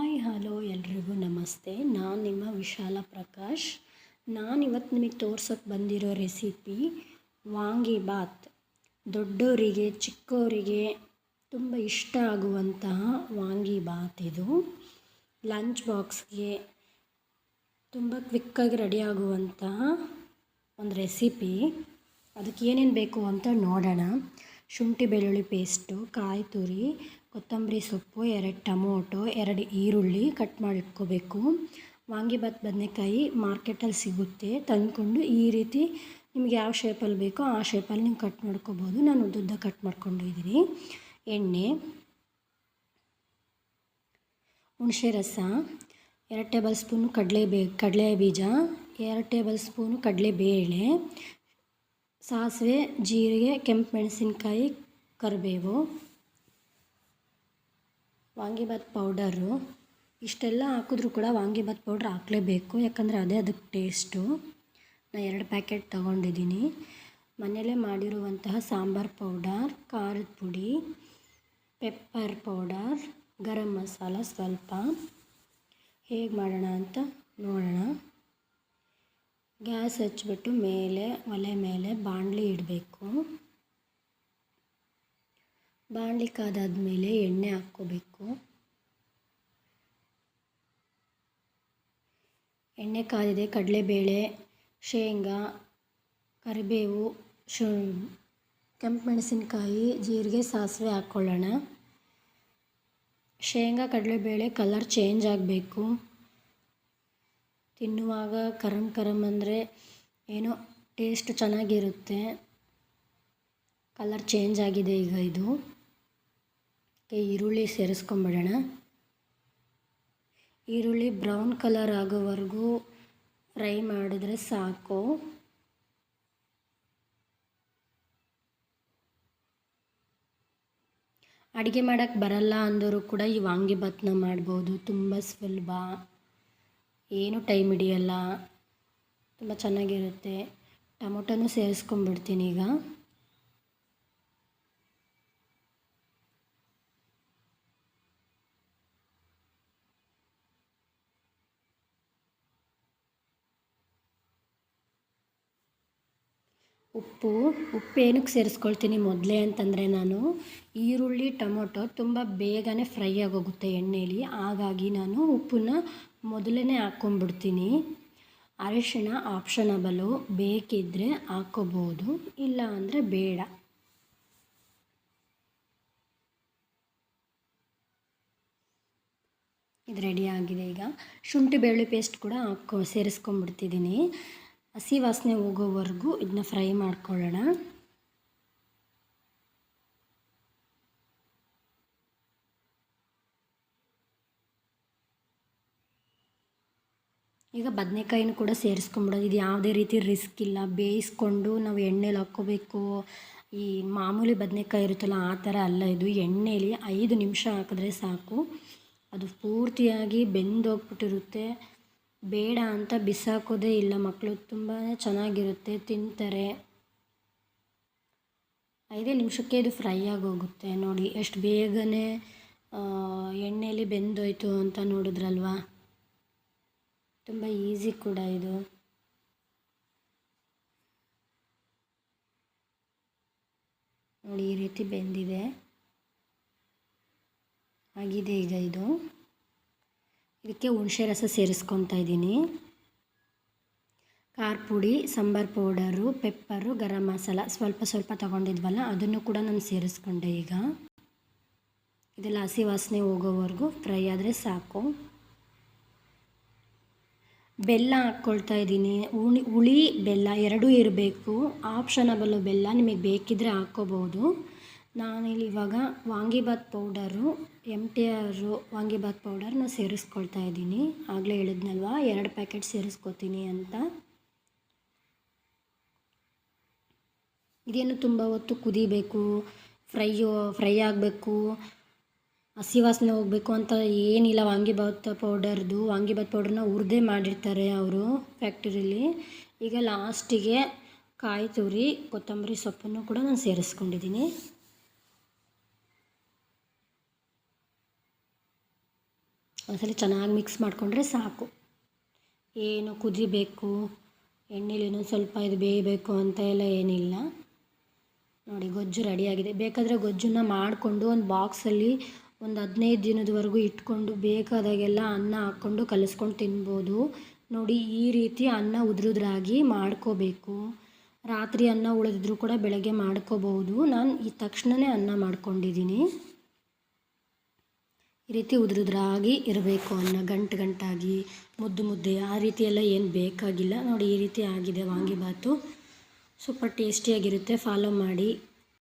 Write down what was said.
Hi hello ಎಲ್ರಿಗೂ ನಮಸ್ತೆ. ನಾನು ನಿಮ್ಮ ವಿಶಾಲ ಪ್ರಕಾಶ್. ನಾನಿವತ್ತು ನಿಮಗೆ ತೋರ್ಸೋಕ್ಕೆ ಬಂದಿರೋ ರೆಸಿಪಿ ವಾಂಗಿಬಾತ್. ದೊಡ್ಡವರಿಗೆ ಚಿಕ್ಕವರಿಗೆ ತುಂಬ ಇಷ್ಟ ಆಗುವಂತಹ ವಾಂಗಿಬಾತ್. ಇದು ಲಂಚ್ ಬಾಕ್ಸ್ಗೆ ತುಂಬ ಕ್ವಿಕ್ಕಾಗಿ ರೆಡಿ ಆಗುವಂತಹ ಒಂದು ರೆಸಿಪಿ. ಅದಕ್ಕೆ ಏನೇನು ಬೇಕು ಅಂತ ನೋಡೋಣ. ಶುಂಠಿ ಬೆಳ್ಳುಳ್ಳಿ ಪೇಸ್ಟು, ಕಾಯಿ ತುರಿ, ಕೊತ್ತಂಬರಿ ಸೊಪ್ಪು, 2 ಟೊಮೊಟೊ, 2 ಈರುಳ್ಳಿ ಕಟ್ ಮಾಡಿ ಇಟ್ಕೋಬೇಕು. ವಾಂಗಿಬಾತ್ ಬದನೆಕಾಯಿ ಮಾರ್ಕೆಟಲ್ಲಿ ಸಿಗುತ್ತೆ, ತಂದ್ಕೊಂಡು ಈ ರೀತಿ ನಿಮ್ಗೆ ಯಾವ ಶೇಪಲ್ಲಿ ಬೇಕೋ ಆ ಶೇಪಲ್ಲಿ ನೀವು ಕಟ್ ಮಾಡ್ಕೋಬೋದು. ನಾನು ಉದ್ದುದ್ದ ಕಟ್ ಮಾಡ್ಕೊಂಡಿದ್ದೀನಿ. ಎಣ್ಣೆ, ಹುಣಸೆ ರಸ, 2 ಟೇಬಲ್ ಸ್ಪೂನು ಕಡಲೆ ಬೀಜ, 2 ಟೇಬಲ್ ಸ್ಪೂನು ಕಡಲೆಬೇಳೆ, ಸಾಸಿವೆ, ಜೀರಿಗೆ, ಕೆಂಪು ಮೆಣಸಿನ್ಕಾಯಿ, ಕರಿಬೇವು, ವಾಂಗಿಬಾತ್ ಪೌಡರು. ಇಷ್ಟೆಲ್ಲ ಹಾಕಿದ್ರೂ ಕೂಡ ವಾಂಗಿಬಾತ್ ಪೌಡ್ರ್ ಹಾಕಲೇಬೇಕು, ಯಾಕಂದರೆ ಅದೇ ಅದಕ್ಕೆ ಟೇಸ್ಟು. ನಾನು 2 ಪ್ಯಾಕೆಟ್ ತೊಗೊಂಡಿದ್ದೀನಿ. ಮನೆಯಲ್ಲೇ ಮಾಡಿರುವಂತಹ ಸಾಂಬಾರು ಪೌಡರ್, ಖಾರದ ಪುಡಿ, ಪೆಪ್ಪರ್ ಪೌಡರ್, ಗರಂ ಮಸಾಲ ಸ್ವಲ್ಪ. ಹೇಗೆ ಮಾಡೋಣ ಅಂತ ನೋಡೋಣ. ಗ್ಯಾಸ್ ಹಚ್ಬಿಟ್ಟು ಒಲೆ ಮೇಲೆ ಬಾಣಲಿ ಇಡಬೇಕು. ಬಾಣಲಿ ಕಾದಾದ್ಮೇಲೆ ಎಣ್ಣೆ ಹಾಕ್ಕೋಬೇಕು. ಎಣ್ಣೆ ಕಾದಿದೆ. ಕಡಲೆಬೇಳೆ, ಶೇಂಗಾ, ಕರಿಬೇವು, ಕೆಂಪು ಮೆಣಸಿನ್ಕಾಯಿ, ಜೀರಿಗೆ, ಸಾಸಿವೆ ಹಾಕ್ಕೊಳ್ಳೋಣ. ಶೇಂಗಾ ಕಡಲೆಬೇಳೆ ಕಲರ್ ಚೇಂಜ್ ಆಗಬೇಕು. ತಿನ್ನುವಾಗ ಕರಮ್ ಅಂದರೆ ಏನೋ ಟೇಸ್ಟ್ ಚೆನ್ನಾಗಿರುತ್ತೆ. ಕಲರ್ ಚೇಂಜ್ ಆಗಿದೆ ಈಗ ಇದು. ಈರುಳ್ಳಿ ಸೇರಿಸ್ಕೊಂಬಿಡೋಣ. ಈರುಳ್ಳಿ ಬ್ರೌನ್ ಕಲರ್ ಆಗೋವರೆಗೂ ಫ್ರೈ ಮಾಡಿದ್ರೆ ಸಾಕು. ಅಡುಗೆ ಮಾಡೋಕ್ಕೆ ಬರಲ್ಲ ಅಂದವರು ಕೂಡ ಈ ವಾಂಗಿಬಾತ್ನ ಮಾಡ್ಬೋದು. ತುಂಬ ಸುಲಭ, ಏನು ಟೈಮ್ ಹಿಡಿಯಲ್ಲ, ತುಂಬ ಚೆನ್ನಾಗಿರುತ್ತೆ. ಟೊಮೊಟೊನೂ ಸೇರಿಸ್ಕೊಂಡ್ಬಿಡ್ತೀನಿ ಈಗ. ಉಪ್ಪು ಏನಕ್ಕೆ ಸೇರಿಸ್ಕೊಳ್ತೀನಿ ಮೊದಲೇ ಅಂತಂದರೆ, ನಾನು ಈರುಳ್ಳಿ ಟೊಮೊಟೊ ತುಂಬ ಬೇಗನೆ ಫ್ರೈ ಆಗೋಗುತ್ತೆ ಎಣ್ಣೆಯಲ್ಲಿ. ಹಾಗಾಗಿ ನಾನು ಉಪ್ಪನ್ನ ಮೊದಲೇ ಹಾಕ್ಕೊಂಬಿಡ್ತೀನಿ. ಅರಿಶಿಣ ಆಪ್ಷನಬಲು, ಬೇಕಿದ್ದರೆ ಹಾಕ್ಕೋಬೋದು, ಇಲ್ಲ ಅಂದರೆ ಬೇಡ. ಇದು ರೆಡಿ ಆಗಿದೆ. ಈಗ ಶುಂಠಿ ಬೆಳ್ಳುಳ್ಳಿ ಪೇಸ್ಟ್ ಕೂಡ ಸೇರಿಸ್ಕೊಂಡ್ಬಿಡ್ತಿದ್ದೀನಿ. ಹಸಿ ವಾಸನೆ ಹೋಗೋವರೆಗೂ ಇದನ್ನ ಫ್ರೈ ಮಾಡ್ಕೊಳ್ಳೋಣ. ಈಗ ಬದನೆಕಾಯಿನೂ ಕೂಡ ಸೇರಿಸ್ಕೊಂಬಿಡೋದು. ಇದು ಯಾವುದೇ ರೀತಿ ರಿಸ್ಕ್ ಇಲ್ಲ. ಬೇಯಿಸ್ಕೊಂಡು ನಾವು ಎಣ್ಣೆಲಿ ಹಾಕ್ಕೋಬೇಕು. ಈ ಮಾಮೂಲಿ ಬದನೆಕಾಯಿ ಇರುತ್ತಲ್ಲ ಆ ಥರ ಅಲ್ಲ ಇದು. ಎಣ್ಣೆಲಿ 5 ನಿಮಿಷ ಹಾಕಿದ್ರೆ ಸಾಕು, ಅದು ಪೂರ್ತಿಯಾಗಿ ಬೆಂದೋಗ್ಬಿಟ್ಟಿರುತ್ತೆ. ಬೇಡ ಅಂತ ಬಿಸಾಕೋದೇ ಇಲ್ಲ. ಮಕ್ಕಳು ತುಂಬಾ ಚೆನ್ನಾಗಿರುತ್ತೆ, ತಿಂತಾರೆ. 5 ನಿಮಿಷಕ್ಕೆ ಇದು ಫ್ರೈ ಆಗೋಗುತ್ತೆ. ನೋಡಿ ಎಷ್ಟು ಬೇಗನೆ ಎಣ್ಣೆಯಲ್ಲಿ ಬೆಂದೋಯ್ತು ಅಂತ ನೋಡಿದ್ರಲ್ವಾ. ತುಂಬ ಈಸಿ ಕೂಡ ಇದು. ನೋಡಿ ಈ ರೀತಿ ಬೆಂದಿದೆ ಆಗಿದೆ. ಈಗ ಇದಕ್ಕೆ ಹುಣಸೆ ರಸ ಸೇರಿಸ್ಕೊತಾ ಇದ್ದೀನಿ. ಖಾರ ಪುಡಿ, ಸಾಂಬಾರು ಪೌಡರು, ಪೆಪ್ಪರು, ಗರಂ ಮಸಾಲ ಸ್ವಲ್ಪ ತೊಗೊಂಡಿದ್ವಲ್ಲ ಅದನ್ನು ಕೂಡ ನಾನು ಸೇರಿಸ್ಕೊಂಡೆ. ಈಗ ಇದೆಲ್ಲ ಹಸಿ ವಾಸನೆ ಹೋಗೋವರೆಗೂ ಫ್ರೈ ಆದರೆ ಸಾಕು. ಬೆಲ್ಲ ಹಾಕ್ಕೊಳ್ತಾ ಇದ್ದೀನಿ. ಹುಳಿ ಬೆಲ್ಲ 2 ಇರಬೇಕು. ಆಪ್ಷನಬಲ್ಲು ಬೆಲ್ಲ, ನಿಮಗೆ ಬೇಕಿದ್ದರೆ ಹಾಕ್ಕೋಬೋದು. ನಾನಿಲ್ಲಿ ಇವಾಗ ವಾಂಗಿಬಾತ್ ಪೌಡರು, MTR ವಾಂಗಿಬಾತ್ ಪೌಡರ್ನ ಸೇರಿಸ್ಕೊಳ್ತಾ ಇದ್ದೀನಿ. ಆಗಲೇ ಹೇಳಿದ್ನಲ್ವ 2 ಪ್ಯಾಕೆಟ್ ಸೇರಿಸ್ಕೊತೀನಿ ಅಂತ. ಇದೇನು ತುಂಬ ಹೊತ್ತು ಕುದಿಬೇಕು, ಫ್ರೈ ಆಗಬೇಕು, ಹಸಿ ವಾಸನೆ ಹೋಗಬೇಕು ಅಂತ ಏನಿಲ್ಲ. ವಾಂಗಿಬಾತ್ ಪೌಡರ್ನ ಹುರಿದೇ ಮಾಡಿರ್ತಾರೆ ಅವರು ಫ್ಯಾಕ್ಟರಿಲಿ. ಈಗ ಲಾಸ್ಟಿಗೆ ಕಾಯಿ ತುರಿ, ಕೊತ್ತಂಬರಿ ಸೊಪ್ಪನ್ನು ಕೂಡ ನಾನು ಸೇರಿಸ್ಕೊಂಡಿದ್ದೀನಿ. ಒಂದ್ಸಲ ಚೆನ್ನಾಗಿ ಮಿಕ್ಸ್ ಮಾಡಿಕೊಂಡ್ರೆ ಸಾಕು. ಏನು ಕುದಿಬೇಕು, ಎಣ್ಣೆಲಿ ಇನ್ನೊಂದು ಸ್ವಲ್ಪ ಇದು ಬೇಯಬೇಕು ಅಂತ ಎಲ್ಲ ಏನಿಲ್ಲ. ನೋಡಿ ಗೊಜ್ಜು ರೆಡಿಯಾಗಿದೆ. ಬೇಕಾದರೆ ಗೊಜ್ಜನ್ನು ಮಾಡಿಕೊಂಡು ಒಂದು ಬಾಕ್ಸಲ್ಲಿ ಒಂದು 15 ದಿನದವರೆಗೂ ಇಟ್ಕೊಂಡು ಬೇಕಾದಾಗೆಲ್ಲ ಅನ್ನ ಹಾಕ್ಕೊಂಡು ಕಲಿಸ್ಕೊಂಡು ತಿನ್ಬೋದು. ನೋಡಿ ಈ ರೀತಿ ಅನ್ನ ಉದುರುದ್ರಾಗಿ ಮಾಡ್ಕೋಬೇಕು. ರಾತ್ರಿ ಅನ್ನ ಉಳಿದಿದ್ರೂ ಕೂಡ ಬೆಳಗ್ಗೆ ಮಾಡ್ಕೋಬಹುದು. ನಾನು ಈ ತಕ್ಷಣವೇ ಅನ್ನ ಮಾಡ್ಕೊಂಡಿದ್ದೀನಿ. ಈ ರೀತಿ ಉದುರುದ್ರಾಗಿ ಇರಬೇಕು ಅನ್ನ, ಗಂಟಾಗಿ ಮುದ್ದೆ ಆ ರೀತಿ ಎಲ್ಲ ಏನು ಬೇಕಾಗಿಲ್ಲ. ನೋಡಿ ಈ ರೀತಿ ಆಗಿದೆ ವಾಂಗಿಬಾತು. ಸೂಪರ್ ಟೇಸ್ಟಿಯಾಗಿರುತ್ತೆ. ಫಾಲೋ ಮಾಡಿ.